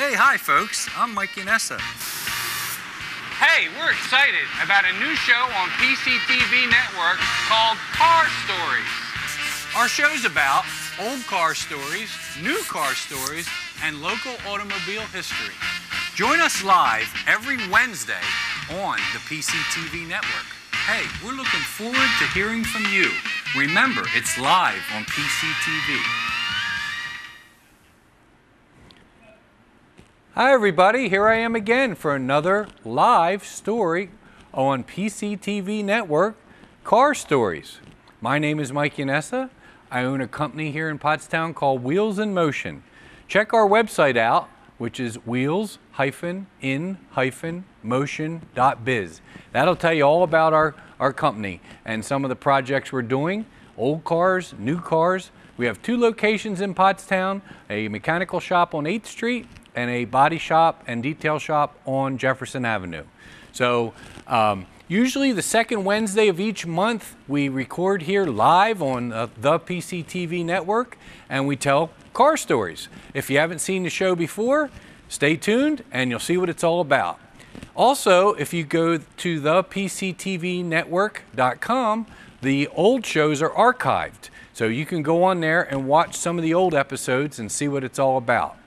Hey, hi folks, I'm Mike Yanessa. Hey, we're excited about a new show on PCTV Network called Car Stories. Our show's about old car stories, new car stories, and local automobile history. Join us live every Wednesday on the PCTV Network. Hey, we're looking forward to hearing from you. Remember, it's live on PCTV. Hi everybody, here I am again for another live story on PCTV Network, Car Stories. My name is Mike Yanessa. I own a company here in Pottstown called Wheels in Motion. Check our website out, which is wheels-in-motion.biz. That'll tell you all about our company and some of the projects we're doing, old cars, new cars. We have 2 locations in Pottstown, a mechanical shop on 8th Street and a body shop and detail shop on Jefferson Avenue. So usually the second Wednesday of each month, we record here live on the PCTV Network and we tell car stories. If you haven't seen the show before, stay tuned and you'll see what it's all about. Also, if you go to thepctvnetwork.com, the old shows are archived. So you can go on there and watch some of the old episodes and see what it's all about.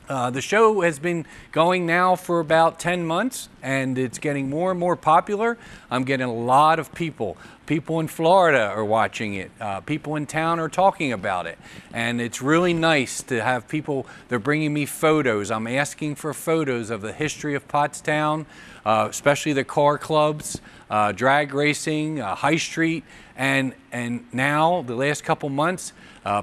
The show has been going now for about 10 months and it's getting more and more popular. I'm getting a lot of people. People in Florida are watching it. People in town are talking about it. And it's really nice to have people, they're bringing me photos. I'm asking for photos of the history of Pottstown, especially the car clubs, drag racing, High Street, and now the last couple months,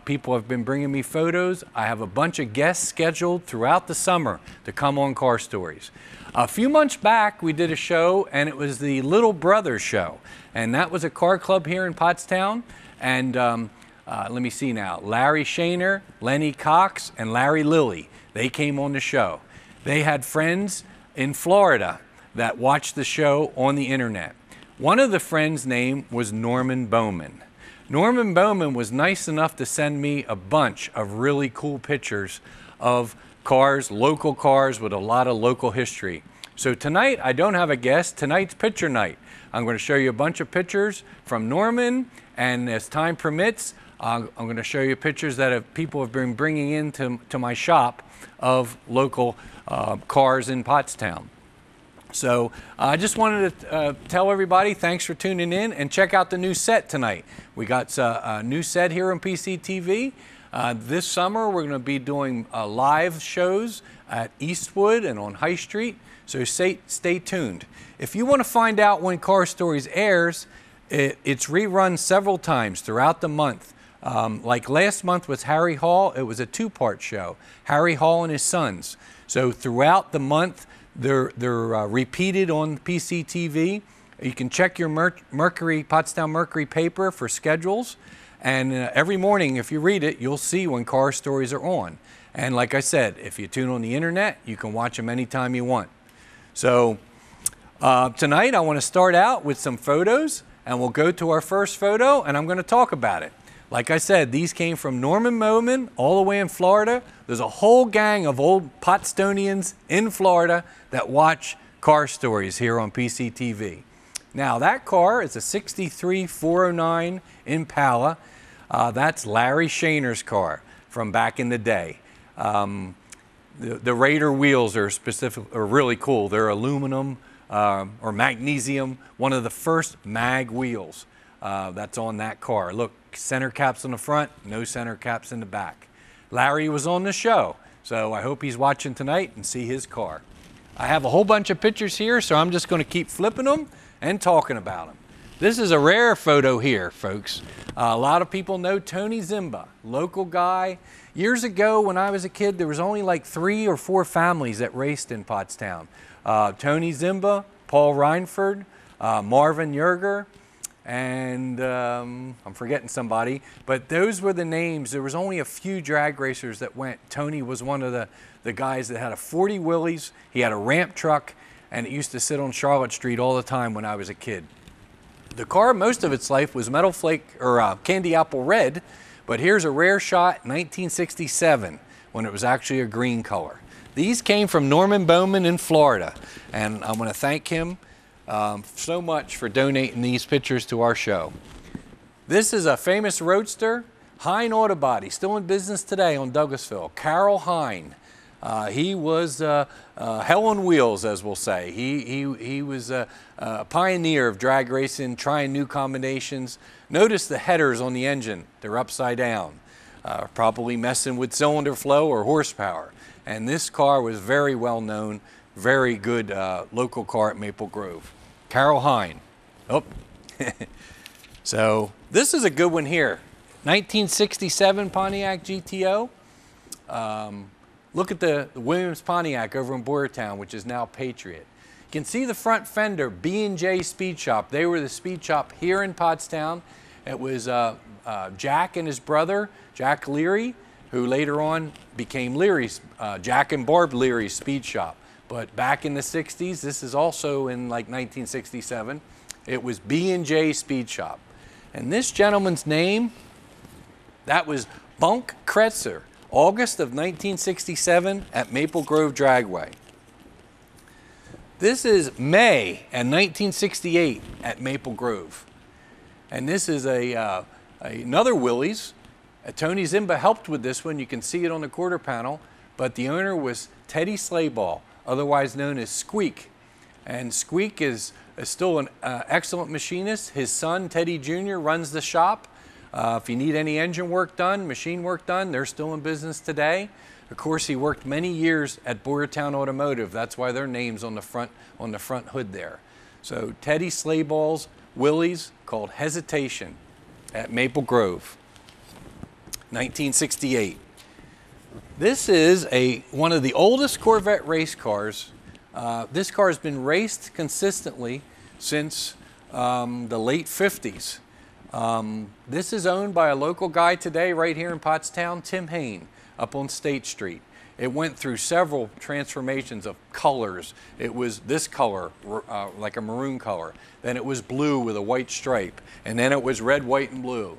people have been bringing me photos. I have a bunch of guests scheduled throughout the summer to come on Car Stories. A few months back, we did a show, and it was the Little Brothers show. And that was a car club here in Pottstown. And let me see now. Larry Shaner, Lenny Cox, and Larry Lilly, they came on the show. They had friends in Florida that watched the show on the internet. One of the friends' name was Norman Bowman. Norman Bowman was nice enough to send me a bunch of really cool pictures of cars, local cars with a lot of local history. So tonight, I don't have a guest. Tonight's picture night. I'm going to show you a bunch of pictures from Norman, and as time permits, I'm going to show you pictures that people have been bringing into my shop of local cars in Pottstown. So I just wanted to tell everybody thanks for tuning in and check out the new set tonight. We got a new set here on PCTV. This summer we're going to be doing live shows at Eastwood and on High Street, so stay tuned. If you want to find out when Car Stories airs, it's rerun several times throughout the month. Like last month with Harry Hall, it was a 2-part show, Harry Hall and his sons. So throughout the month, they're repeated on PCTV. You can check your Pottstown Mercury paper for schedules. And every morning, if you read it, you'll see when Car Stories are on. And like I said, if you tune on the internet, you can watch them anytime you want. So tonight, I want to start out with some photos. And we'll go to our first photo, and I'm going to talk about it. Like I said, these came from Norman Bowman all the way in Florida. There's a whole gang of old Pottstonians in Florida that watch Car Stories here on PCTV. Now that car is a 63 409 Impala. That's Larry Shaner's car from back in the day. The Raider wheels are really cool. They're aluminum or magnesium, one of the first mag wheels that's on that car. Look, center caps on the front, no center caps in the back. Larry was on the show, so I hope he's watching tonight and see his car. I have a whole bunch of pictures here, so I'm just going to keep flipping them and talking about them. This is a rare photo here, folks. A lot of people know Tony Zimba, local guy. Years ago, when I was a kid, there was only like 3 or 4 families that raced in Pottstown. Tony Zimba, Paul Reinford, Marvin Yerger, and I'm forgetting somebody, but those were the names. There was only a few drag racers that went. Tony was one of the guys that had a 40 Willys. He had a ramp truck, and it used to sit on Charlotte Street all the time when I was a kid. The car, most of its life, was metal flake or candy apple red, but here's a rare shot, 1967, when it was actually a green color. These came from Norman Bowman in Florida, and I want to thank him so much for donating these pictures to our show. This is a famous roadster, Hine Auto Body, still in business today on Douglasville. Carroll Hine. He was hell on wheels, as we'll say. He was a pioneer of drag racing, trying new combinations. Notice the headers on the engine, they're upside down. Probably messing with cylinder flow or horsepower. And this car was very well known, very good local car at Maple Grove. Carroll Hine. Oh. So this is a good one here. 1967 Pontiac GTO. Look at the Williams Pontiac over in Boyertown, which is now Patriot. You can see the front fender, B&J Speed Shop. They were the speed shop here in Pottstown. It was Jack and his brother, Jack Leary, who later on became Leary's, Jack and Barb Leary's speed shop. But back in the 60s, this is also in like 1967, it was B&J Speed Shop. And this gentleman's name, that was Bunk Kretzer, August of 1967 at Maple Grove Dragway. This is May in 1968 at Maple Grove. And this is another Willys. Tony Zimba helped with this one. You can see it on the quarter panel, but the owner was Teddy Slayball, otherwise known as Squeak. And Squeak is still an excellent machinist. His son, Teddy Jr., runs the shop. If you need any engine work done, machine work done, they're still in business today. Of course, he worked many years at Boyertown Automotive. That's why their name's on the front hood there. So Teddy Slayball's Willys, called Hesitation at Maple Grove. 1968. This is one of the oldest Corvette race cars. This car has been raced consistently since the late 50s. This is owned by a local guy today right here in Pottstown, Tim Hain, up on State Street. It went through several transformations of colors. It was this color, like a maroon color. Then it was blue with a white stripe. And then it was red, white, and blue.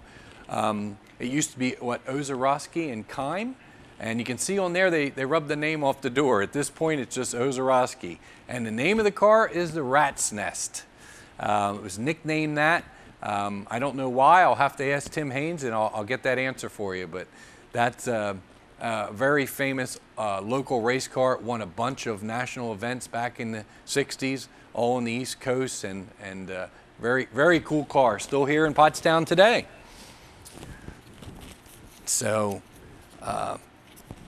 It used to be, Ozorowski and Kime. And you can see on there, they rubbed the name off the door. At this point, it's just Ozorowski. And the name of the car is the Rat's Nest. It was nicknamed that. I don't know why. I'll have to ask Tim Haines, and I'll get that answer for you. But that's a very famous local race car. It won a bunch of national events back in the 60s, all on the East Coast, and very, very cool car. Still here in Pottstown today. So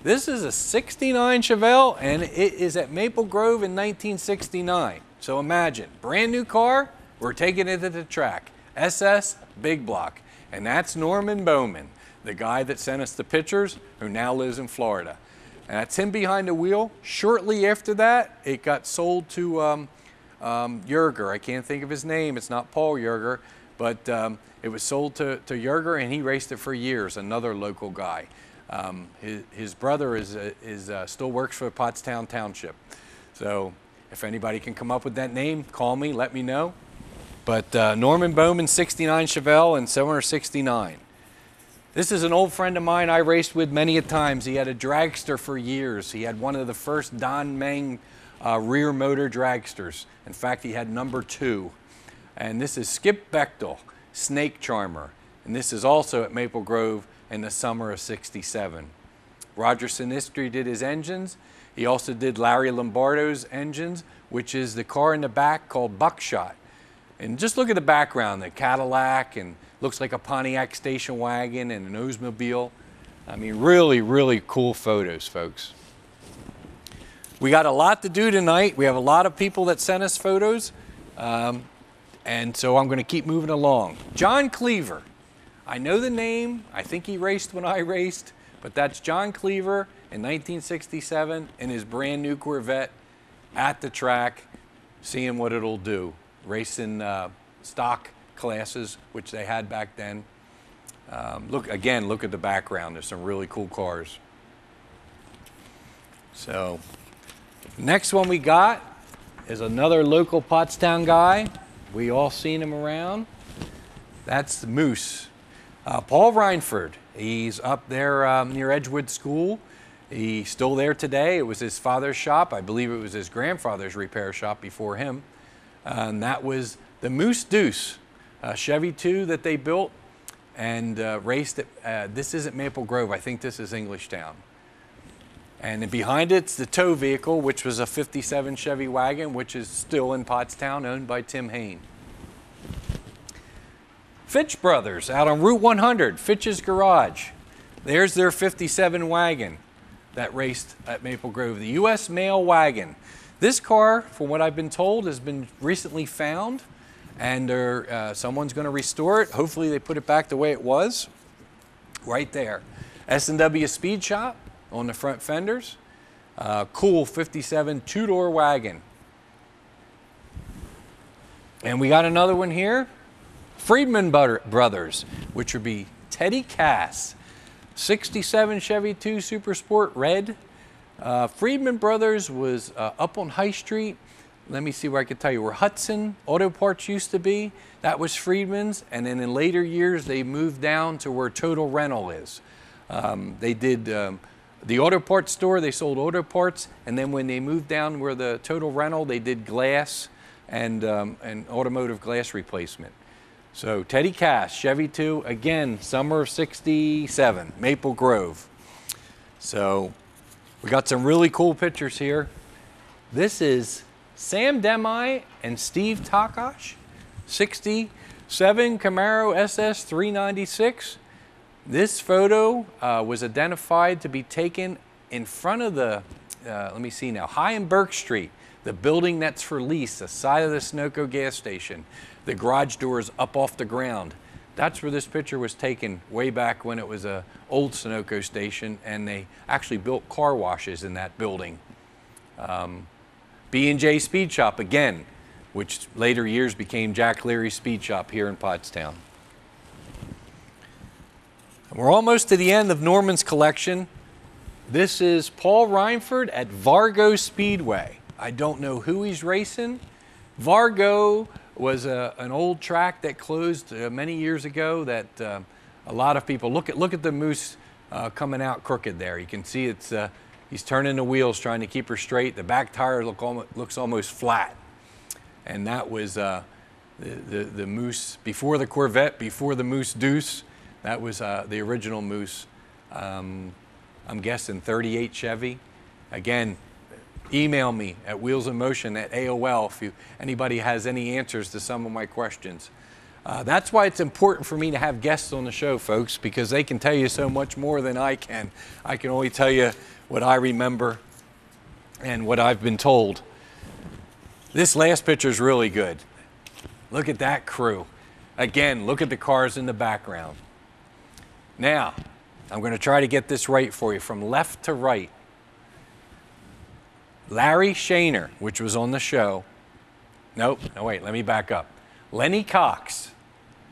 this is a 69 Chevelle, and it is at Maple Grove in 1969. So imagine, brand new car, we're taking it to the track. SS Big Block. And that's Norman Bowman, the guy that sent us the pictures, who now lives in Florida. And that's him behind the wheel. Shortly after that, it got sold to Yerger. I can't think of his name. It's not Paul Yerger, but it was sold to Yerger, and he raced it for years, another local guy. His brother still works for Pottstown Township. So if anybody can come up with that name, call me, let me know. But Norman Bowman, 69 Chevelle and Summer 69. This is an old friend of mine I raced with many a times. He had a dragster for years. He had one of the first Don Meng rear motor dragsters. In fact, he had number 2. And this is Skip Bechtel, Snake Charmer. And this is also at Maple Grove in the summer of '67. Roger Sinistri did his engines. He also did Larry Lombardo's engines, which is the car in the back called Buckshot. And just look at the background, the Cadillac, and looks like a Pontiac station wagon and an Oldsmobile. I mean, really, really cool photos, folks. We got a lot to do tonight. We have a lot of people that sent us photos. And so I'm going to keep moving along. John Cleaver. I know the name. I think he raced when I raced. But that's John Cleaver in 1967 in his brand new Corvette at the track, seeing what it'll do. Racing stock classes, which they had back then. Look at the background. There's some really cool cars. So, next one we got is another local Pottstown guy. We all seen him around. That's Moose. Paul Reinford. He's up there near Edgewood School. He's still there today. It was his father's shop. I believe it was his grandfather's repair shop before him. And that was the Moose Deuce, a Chevy 2 that they built and raced it. This isn't Maple Grove. I think this is Englishtown. And then behind it's the tow vehicle, which was a 57 Chevy wagon, which is still in Pottstown, owned by Tim Hain. Fitch Brothers out on Route 100, Fitch's Garage. There's their 57 wagon that raced at Maple Grove, the U.S. Mail wagon. This car, from what I've been told, has been recently found, and someone's going to restore it. Hopefully they put it back the way it was, right there. S&W Speed Shop on the front fenders. Cool 57 two-door wagon. And we got another one here. Friedman Brothers, which would be Teddy Cass. 67 Chevy 2 Super Sport Red. Friedman Brothers was up on High Street. Let me see where I could tell you. Where Hudson Auto Parts used to be, that was Friedman's. And then in later years, they moved down to where Total Rental is. They did the auto parts store, they sold auto parts. And then when they moved down where the Total Rental, they did glass and automotive glass replacement. So Teddy Cass, Chevy 2, again, summer of '67, Maple Grove. So we got some really cool pictures here. This is Sam Demi and Steve Takash, 67 Camaro SS 396. This photo was identified to be taken in front of the, let me see now, High and Burke Street, the building that's for lease, the side of the Sunoco gas station. The garage doors up off the ground. That's where this picture was taken way back when it was an old Sunoco station, and they actually built car washes in that building. B&J Speed Shop again, which later years became Jack Leary's Speed Shop here in Pottstown. We're almost to the end of Norman's collection. This is Paul Reinford at Vargo Speedway. I don't know who he's racing. Vargo was an old track that closed many years ago that a lot of people look at the Moose coming out crooked there. You can see it's he's turning the wheels trying to keep her straight. The back tire looks almost flat, and that was the Moose before the Corvette, before the Moose Deuce. That was the original Moose. I'm guessing 38 Chevy. Again, email me at wheelsinmotion@AOL if anybody has any answers to some of my questions. That's why it's important for me to have guests on the show, folks, because they can tell you so much more than I can. I can only tell you what I remember and what I've been told. This last picture is really good. Look at that crew. Again, look at the cars in the background. Now, I'm going to try to get this right for you from left to right. Larry Shaner, which was on the show. Nope, no wait, let me back up. Lenny Cox,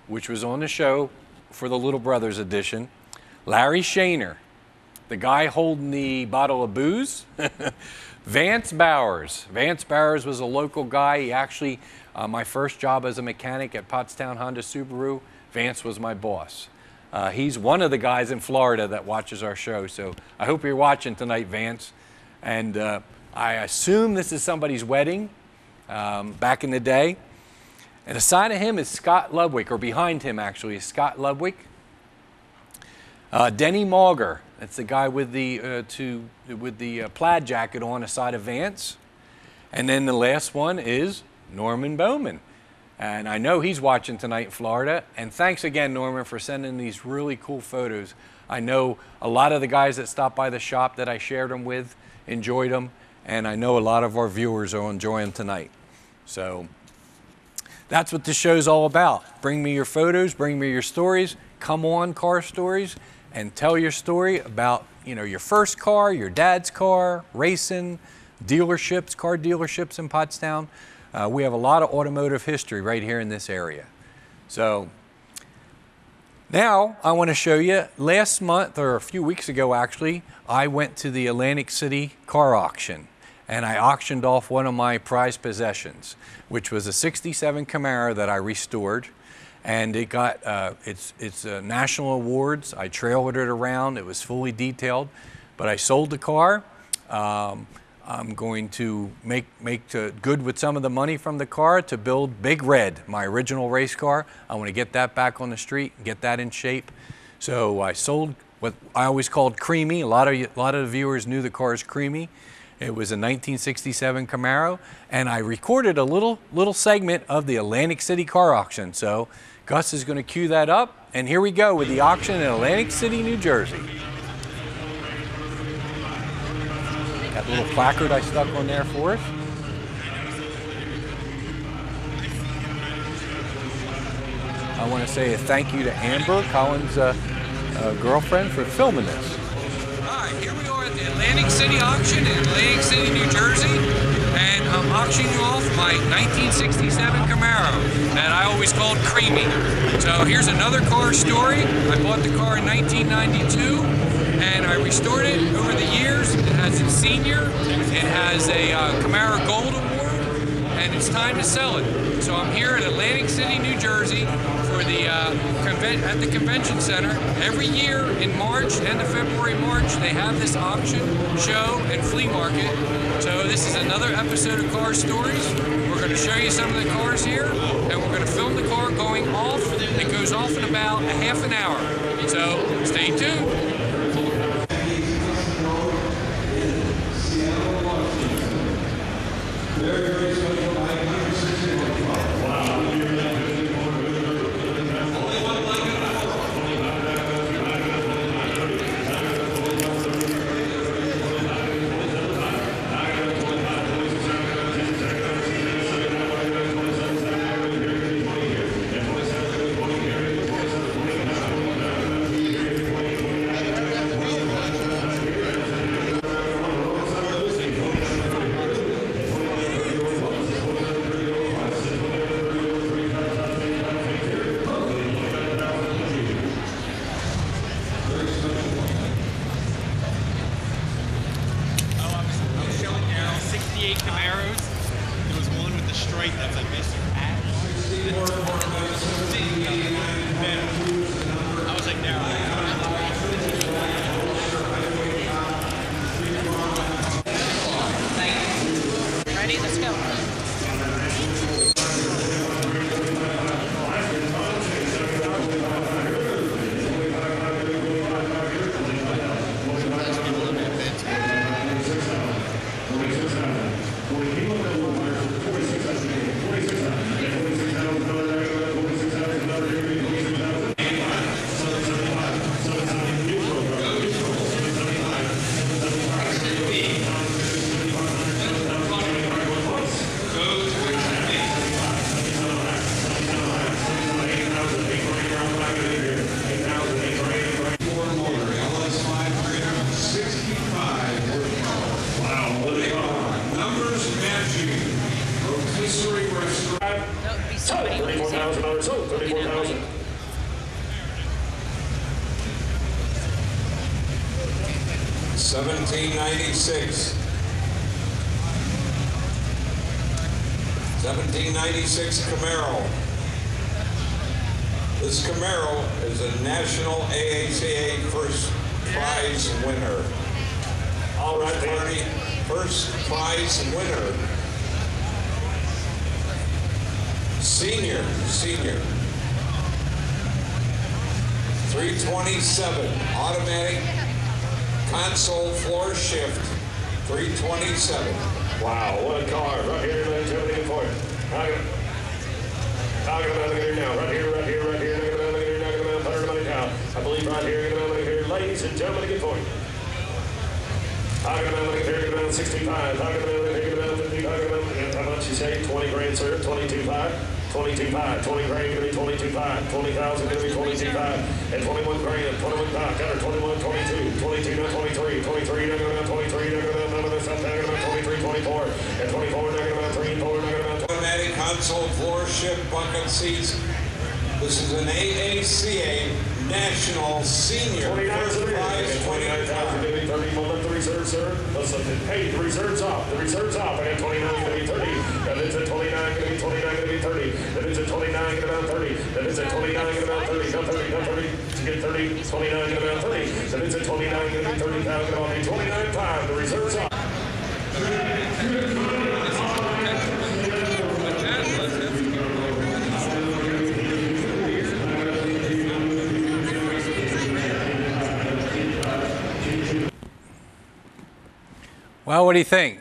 which was on the show for the Little Brothers edition. Larry Shaner, the guy holding the bottle of booze. Vance Bowers. Vance Bowers was a local guy. He actually, my first job as a mechanic at Pottstown Honda Subaru, Vance was my boss. He's one of the guys in Florida that watches our show, so I hope you're watching tonight, Vance. And I assume this is somebody's wedding back in the day. And aside of him is Scott Ludwig, or behind him actually is Scott Ludwig. Denny Mauger, that's the guy with the plaid jacket on aside of Vance. And then the last one is Norman Bowman. And I know he's watching tonight in Florida. And thanks again, Norman, for sending these really cool photos. I know a lot of the guys that stopped by the shop that I shared them with enjoyed them. And I know a lot of our viewers are enjoying them tonight. So that's what this show's all about. Bring me your photos, bring me your stories. Come on, Car Stories, and tell your story about, you know, your first car, your dad's car, racing, dealerships, car dealerships in Pottstown. We have a lot of automotive history right here in this area. So now I want to show you, last month, or a few weeks ago actually, I went to the Atlantic City car auction. And I auctioned off one of my prized possessions, which was a '67 Camaro that I restored. And it got its national awards. I trailered it around. It was fully detailed. but I sold the car. I'm going to make good with some of the money from the car to build Big Red, my original race car. I want to get that back on the street and get that in shape. So I sold what I always called Creamy. A lot of the viewers knew the car is Creamy. It was a 1967 Camaro, and I recorded a little segment of the Atlantic City car auction. So Gus is going to cue that up, and here we go with the auction in Atlantic City, New Jersey. That little placard I stuck on there for us. I want to say a thank you to Amber, Colin's girlfriend, for filming this. Hi, here we are at the Atlantic City auction in Atlantic City, New Jersey, and I'm auctioning off my 1967 Camaro that I always called Creamy. So here's another car story. I bought the car in 1992, and I restored it over the years. It has its senior, it has a Camaro Gold Award, and it's time to sell it. So I'm here at Atlantic City, New Jersey for the at the convention center. Every year in March, end of February, March, they have this auction, show, and flea market. So this is another episode of Car Stories. We're going to show you some of the cars here, and we're going to film the car going off. It goes off in about a half an hour. So stay tuned. Camaros. There was one with the stripe that's like this. I was like, no. Ready? Let's go. $34,000 sold. $34,000. $17.96. $17.96 Camaro. This Camaro is a national AACA first prize winner. All right, Bernie. First prize winner. Senior. 327 automatic console floor shift. 327. Wow, what a car! Right here, ladies and gentlemen, for it. Talking about it now. Right here. Look at the money now. I believe right here, ladies and gentlemen, get for it. Talking about it here, about 65. Talking about it here, about 50. Talking about how much you say? 20 grand, sir. 22.5. 22.5. 20 grand gonna be 22.5. 20,000 gonna be 22.5. And 21 grand. 21.5. Got her 21, 22. 22 now 23. 23 now 23. Now 23, 24. And 24 now 3, 4 now. Automatic console floor shift bucket seats. This is an AACA National Senior First Prize 29,000 to be 30. We'll let the reserve, sir. Listen, hey, the reserve's off. The reserve's off. I got 29 going to be 30. That is a 29 going to be 29 going to be 30. That is a 29 going to be 30. That is a 29 going to be 30. Not 30. get 30, 29 going to 30. Then it's a 29 going to be 30 pounds, going to be 29 pounds. The reserves up. Well, what do you think?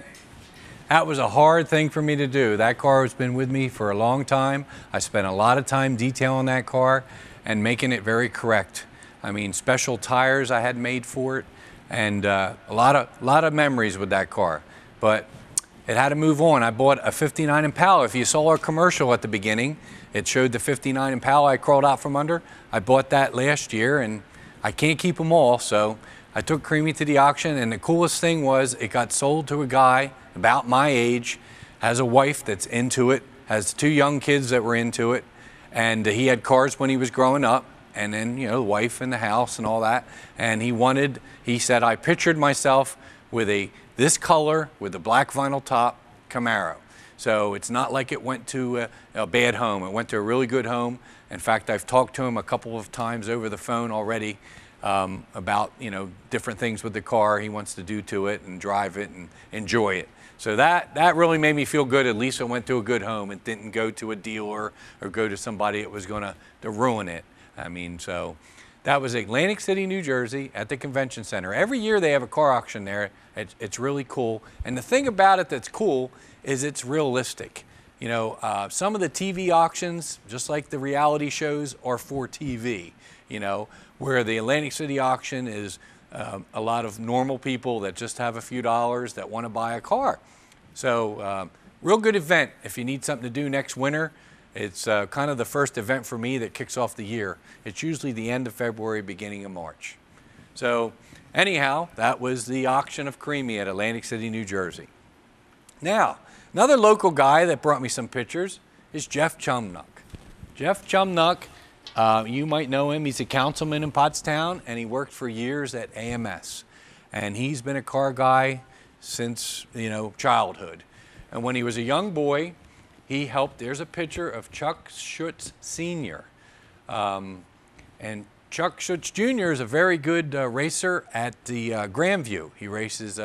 That was a hard thing for me to do. That car has been with me for a long time. I spent a lot of time detailing that car and making it very correct. I mean, special tires I had made for it, and a lot of memories with that car. But it had to move on. I bought a 59 Impala. If you saw our commercial at the beginning, it showed the 59 Impala I crawled out from under. I bought that last year, and I can't keep them all, so I took Creamy to the auction, and the coolest thing was it got sold to a guy about my age, has a wife that's into it, has 2 young kids that were into it, and he had cars when he was growing up, and then, you know, the wife and the house and all that, and he said, I pictured myself with this color with a black vinyl top Camaro. So it's not like it went to a bad home. It went to a really good home. In fact, I've talked to him a couple of times over the phone already about, you know, different things with the car he wants to do to it and drive it and enjoy it. So that really made me feel good. At least it went to a good home and didn't go to a dealer or go to somebody that was going to ruin it. I mean, so that was Atlantic City, New Jersey at the convention center. Every year they have a car auction there. It's really cool. And the thing about it that's cool is it's realistic. You know, some of the TV auctions, just like the reality shows, are for TV, you know, where the Atlantic City auction is a lot of normal people that just have a few dollars that want to buy a car. So real good event if you need something to do next winter. It's kind of the first event for me that kicks off the year. It's usually the end of February, beginning of March. So anyhow, that was the auction of Creamy at Atlantic City, New Jersey. Now, another local guy that brought me some pictures is Jeff Chumnuck. Jeff Chumnuck, you might know him. He's a councilman in Pottstown, and he worked for years at AMS. And he's been a car guy since, you know, childhood. And when he was a young boy, he helped. There's a picture of Chuck Schutz Sr. And Chuck Schutz Jr. is a very good racer at the Grandview. He races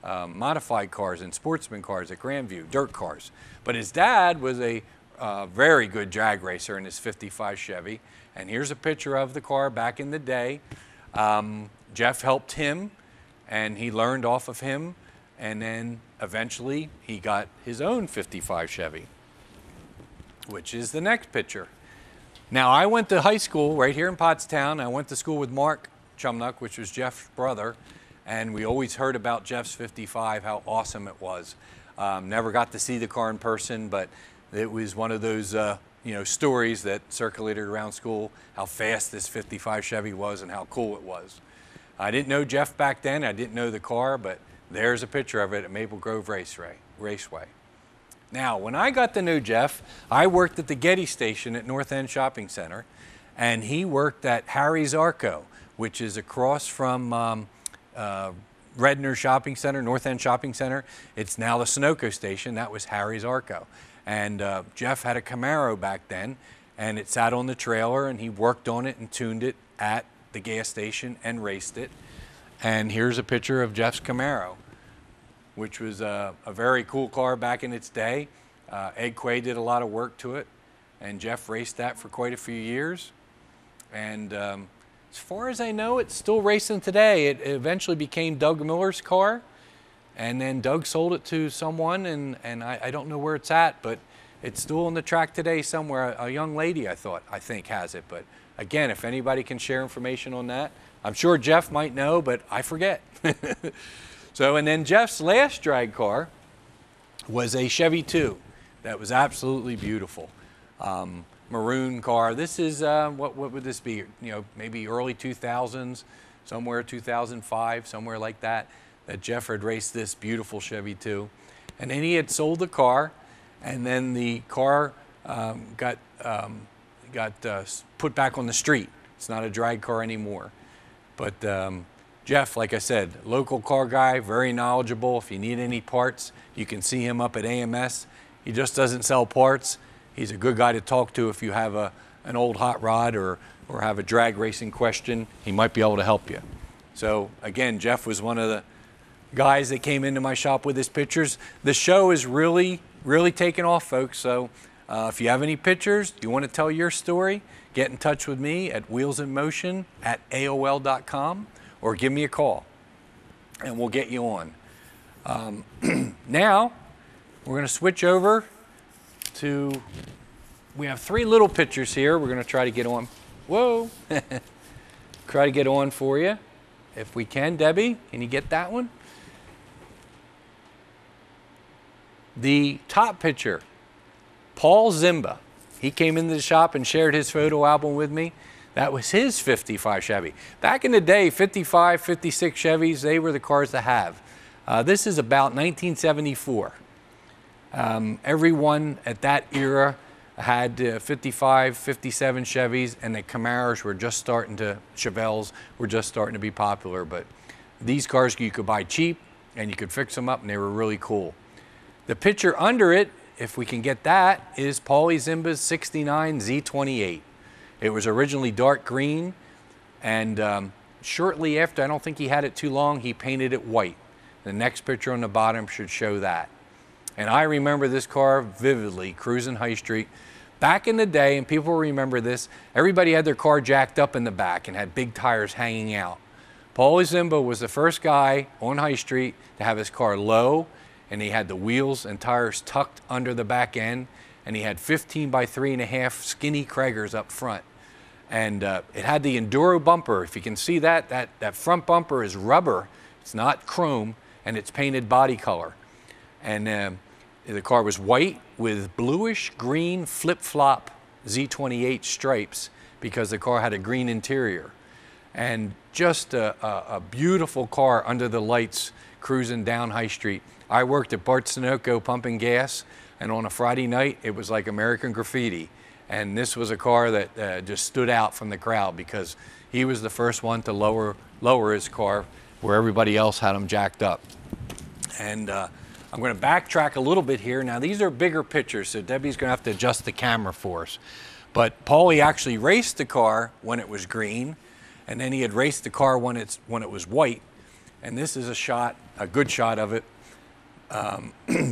modified cars and sportsman cars at Grandview, dirt cars. But his dad was a very good drag racer in his 55 Chevy. And here's a picture of the car back in the day. Jeff helped him, and he learned off of him. And then eventually he got his own 55 Chevy, which is the next picture. Now, I went to high school right here in Pottstown. I went to school with Mark Chumnuck, which was Jeff's brother, and we always heard about Jeff's 55, how awesome it was. Never got to see the car in person, but it was one of those you know, stories that circulated around school, how fast this 55 Chevy was and how cool it was. I didn't know Jeff back then. I didn't know the car, but there's a picture of it at Maple Grove Raceway. Now, when I got to know Jeff, I worked at the Getty station at North End Shopping Center, and he worked at Harry's Arco, which is across from Redner Shopping Center, North End Shopping Center. It's now the Sunoco station. That was Harry's Arco. And Jeff had a Camaro back then, and it sat on the trailer, and he worked on it and tuned it at the gas station and raced it. And here's a picture of Jeff's Camaro, which was a very cool car back in its day. Ed Quay did a lot of work to it, and Jeff raced that for quite a few years. And as far as I know, it's still racing today. It eventually became Doug Miller's car, and then Doug sold it to someone, and I don't know where it's at, but it's still on the track today somewhere. A young lady, I think has it. But again, if anybody can share information on that, I'm sure Jeff might know, but I forget. So, and then Jeff's last drag car was a Chevy 2 that was absolutely beautiful. Maroon car. This is, what would this be? You know, maybe early 2000s, somewhere 2005, somewhere like that, that Jeff had raced this beautiful Chevy 2. And then he had sold the car, and then the car got put back on the street. It's not a drag car anymore. But Jeff, like I said, local car guy, very knowledgeable. If you need any parts, you can see him up at AMS. He just doesn't sell parts. He's a good guy to talk to if you have an old hot rod or have a drag racing question, he might be able to help you. So again, Jeff was one of the guys that came into my shop with his pictures. The show is really taking off, folks. So if you have any pictures, you want to tell your story, get in touch with me at wheelsinmotion@aol.com or give me a call and we'll get you on. Now we're going to switch over to, we have 3 little pictures here. We're going to try to get on. Whoa. Try to get on for you if we can. Debbie, can you get that one? The top picture, Paul Zimba. He came into the shop and shared his photo album with me. That was his 55 Chevy. Back in the day, 55, 56 Chevys, they were the cars to have. This is about 1974. Everyone at that era had 55, 57 Chevys, and the Camaros were just starting to, Chevelles were just starting to be popular. But these cars you could buy cheap and you could fix them up and they were really cool. The picture under it, if we can get that, is Paulie Zimba's 69 Z28. It was originally dark green, and shortly after, I don't think he had it too long, he painted it white. The next picture on the bottom should show that. And I remember this car vividly, cruising High Street. Back in the day, and people remember this, everybody had their car jacked up in the back and had big tires hanging out. Paulie Zimba was the first guy on High Street to have his car low, and he had the wheels and tires tucked under the back end, and he had 15 by 3.5 skinny Kragers up front. And it had the Enduro bumper. If you can see that, that front bumper is rubber. It's not chrome, and it's painted body color. And the car was white with bluish green flip-flop Z28 stripes because the car had a green interior. And just a beautiful car under the lights cruising down High Street. I worked at Bart Sunoco pumping gas, and on a Friday night, it was like American Graffiti. And this was a car that just stood out from the crowd because he was the first one to lower his car where everybody else had them jacked up. And I'm going to backtrack a little bit here. Now, these are bigger pictures, so Debbie's going to have to adjust the camera for us. But Paulie actually raced the car when it was green, and then he had raced the car when it was white. And this is a shot, a good shot of it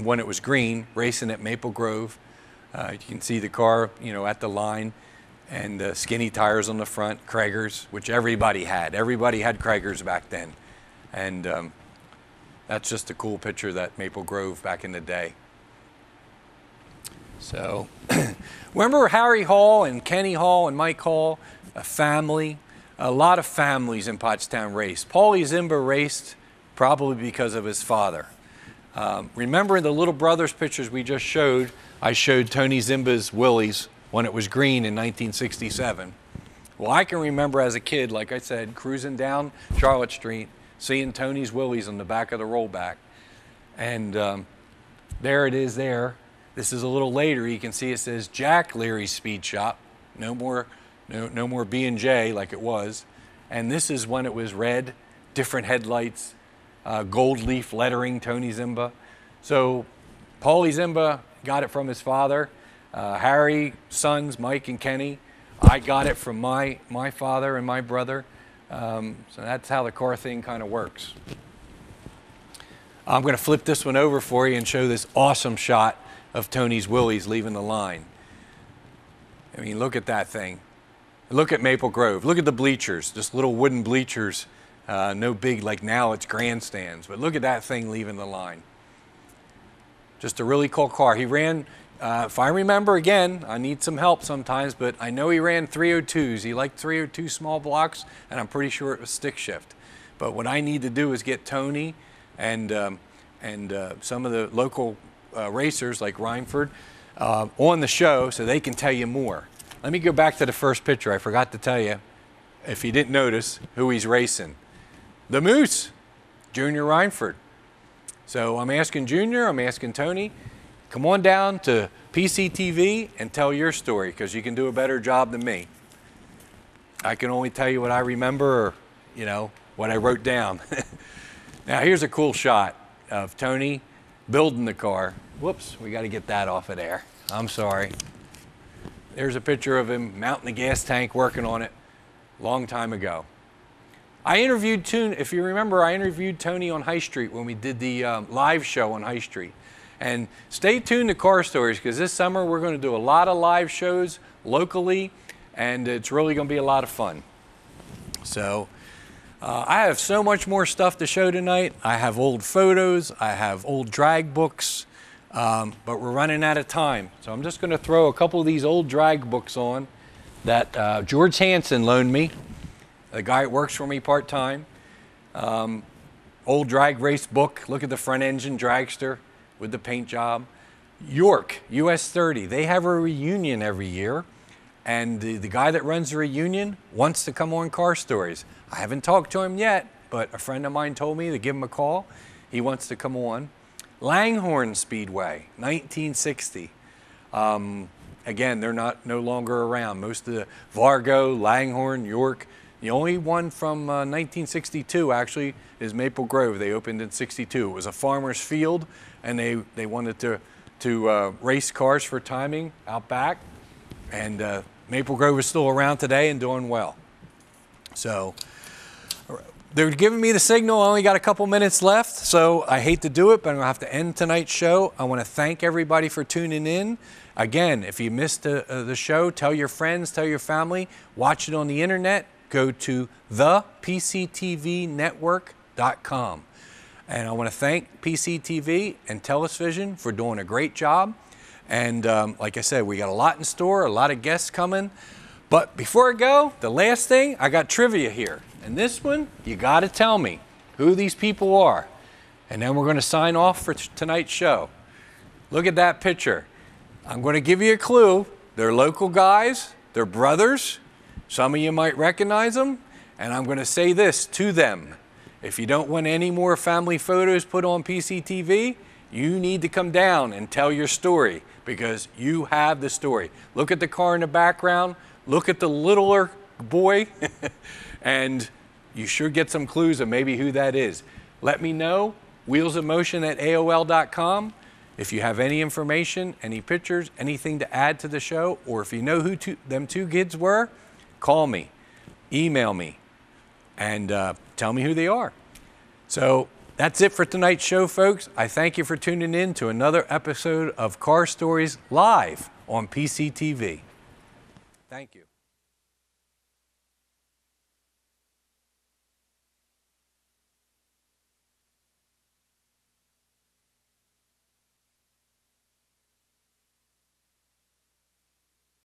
when it was green, racing at Maple Grove. You can see the car, you know, at the line, and skinny tires on the front, Kragers, which everybody had. Everybody had Kragers back then. And that's just a cool picture of that Maple Grove back in the day. So, remember Harry Hall and Kenny Hall and Mike Hall? A family. A lot of families in Pottstown raced. Paulie Zimba raced probably because of his father. Remember the little brothers pictures we just showed? I showed Tony Zimba's Willys when it was green in 1967. Well, I can remember as a kid, like I said, cruising down Charlotte Street, seeing Tony's Willys on the back of the rollback. And there it is there. This is a little later. You can see it says Jack Leary's Speed Shop. No more B&J like it was. And this is when it was red, different headlights, gold leaf lettering, Tony Zimba. So Paulie Zimba got it from his father. Harry, sons, Mike and Kenny. I got it from my father and my brother. So that's how the car thing kind of works. I'm going to flip this one over for you and show this awesome shot of Tony's Willys leaving the line. I mean, look at that thing. Look at Maple Grove. Look at the bleachers, just little wooden bleachers. No big, like now it's grandstands, but look at that thing leaving the line. Just a really cool car. He ran, if I remember again, I need some help sometimes, but I know he ran 302s. He liked 302 small blocks, and I'm pretty sure it was stick shift. But what I need to do is get Tony and some of the local racers like Rhineford on the show so they can tell you more. Let me go back to the first picture. I forgot to tell you, if you didn't notice, who he's racing. The Moose, Junior Rhineford. So I'm asking Junior, I'm asking Tony, come on down to PCTV and tell your story, because you can do a better job than me. I can only tell you what I remember, or, you know, what I wrote down. Now here's a cool shot of Tony building the car. Whoops, we got to get that off of there. I'm sorry. There's a picture of him mounting the gas tank, working on it, long time ago. I interviewed Tony, if you remember, I interviewed Tony on High Street when we did the live show on High Street. And stay tuned to Car Stories, because this summer we're going to do a lot of live shows locally, and it's really going to be a lot of fun. So I have so much more stuff to show tonight. I have old photos, I have old drag books, but we're running out of time. So I'm just going to throw a couple of these old drag books on that George Hansen loaned me, the guy that works for me part-time. Old drag race book. Look at the front engine dragster with the paint job. York, US 30, they have a reunion every year. And the guy that runs the reunion wants to come on Car Stories. I haven't talked to him yet, but a friend of mine told me to give him a call. He wants to come on. Langhorne Speedway, 1960. Again, they're no longer around. Most of the Vargo, Langhorne, York. The only one from 1962 actually is Maple Grove. They opened in '62. It was a farmer's field, and they wanted to race cars for timing out back. And Maple Grove is still around today and doing well. So they're giving me the signal. I only got a couple minutes left, so I hate to do it, but I'm going to have to end tonight's show. I want to thank everybody for tuning in. Again, if you missed the show, tell your friends, tell your family, watch it on the internet. Go to thepctvnetwork.com. And I want to thank PCTV and Television for doing a great job. And like I said, we got a lot in store, a lot of guests coming. But before I go, the last thing, I got trivia here. And this one, you got to tell me who these people are. And then we're going to sign off for tonight's show. Look at that picture. I'm going to give you a clue. They're local guys. They're brothers. Some of you might recognize them. And I'm going to say this to them. If you don't want any more family photos put on PCTV, you need to come down and tell your story, because you have the story. Look at the car in the background. Look at the littler boy. And you should get some clues of maybe who that is. Let me know, wheelsofmotion@aol.com. If you have any information, any pictures, anything to add to the show, or if you know who them two kids were, call me, email me, and tell me who they are. So that's it for tonight's show, folks. I thank you for tuning in to another episode of Car Stories live on PCTV. Thank you.